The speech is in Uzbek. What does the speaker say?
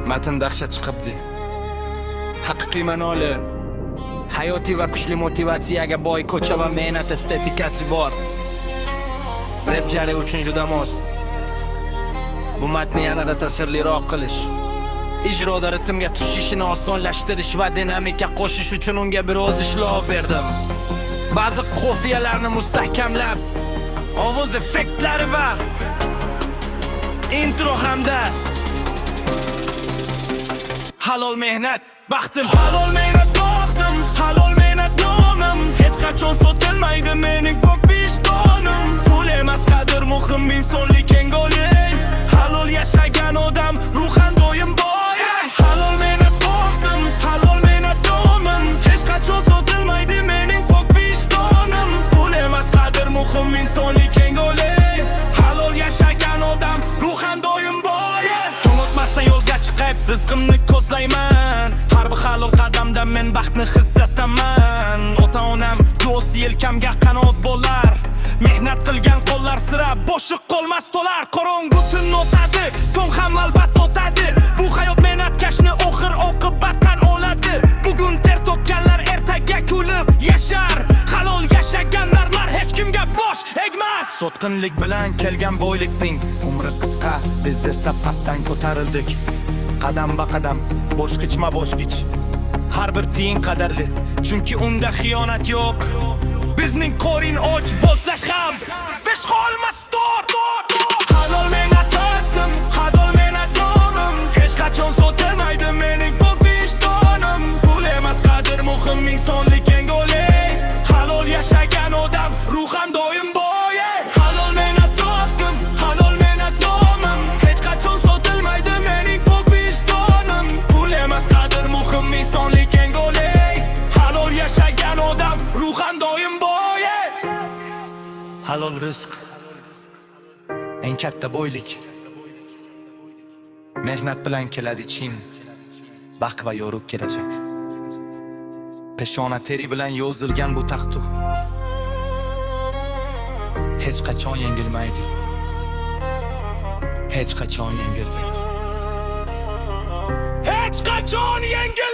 Matn dahshat chiqibdi. Haqiqiy ma'noli hayotiy va kuchli motivatsiyaga boy ko'cha va mehnat estetikasi bor. Rap jari uchun juda mos. Bu matni yanada ta'sirliroq qilish, ijroda ritmga tushishini osonlashtirish va dinamika qo'shish uchun unga biroz ishlov berdim. Ba'zi qofiyalarni mustahkamlab, ovoz effektlari va intro hamda halol mehnat baxtim, halol mehnat baxtim, halol mehnat nomim. Hech qachon sotilmaydi mening pok vijdonim. Pul emas qadr muhim, insonlik eng oliy. Halol yashagan odam ruhan doim boy. Halol mehnat baxtim, halol mehnat nomim. Hech qachon sotilmaydi mening pok vijdonim. Pul emas qadr muhim, insonlik eng oliy. Halol yashagan odam ruhan doim boy. To'ng'itmasdan yo'lga chiqib rizqimni ko'zlayman. Har bir halol qadamda men baxtni his etaman. Ota-onam do'st yelkamga qanot bo'lar. Mehnat qilgan qo'llar sira bo'shiq qolmas to'lar. Qorong'u tun o'tadi, tong ham albatta o'tadi. Bu hayot mehnatkashni oxir oqibatdan oladi. Bugun ter to'kkanlar ertaga kulib yashar. Halol yashaganlar hech kimga bosh egmas. Sotqinlik bilan kelgan boylikning umri qisqa. Biz esa pastdan ko'tarildik. Qadam ba qadam, boshqichma boshqich. Har bir tiyin qadrli, chunki unda xiyonat yo'q. Bizning qorin och bo'lsash ham besh qolmas to'r. Halol mehnat baxtim, halol mehnat nomim. Hech qachon sotilmaydi mening pok vijdonim. Pul emas qadr muhim, insonlik eng oliy. Halol yashagan odam ruhan doim boy. Halol mehnat baxtim, halol mehnat nomim. Hech qachon sotilmaydi mening pok vijdonim. Pul emas qadr muhim, insonlik eng oliy. Halol yashagan odam ruhan doim boy. Halol rizq eng katta boylik. Mehnat bilan keladi chin baxt va yorug' kelajak. Peshona teri bilan yozilgan bu taxtu hech qachon yengilmaydi. Hech qachon yengilmaydi. Hech qachon yengilmaydi.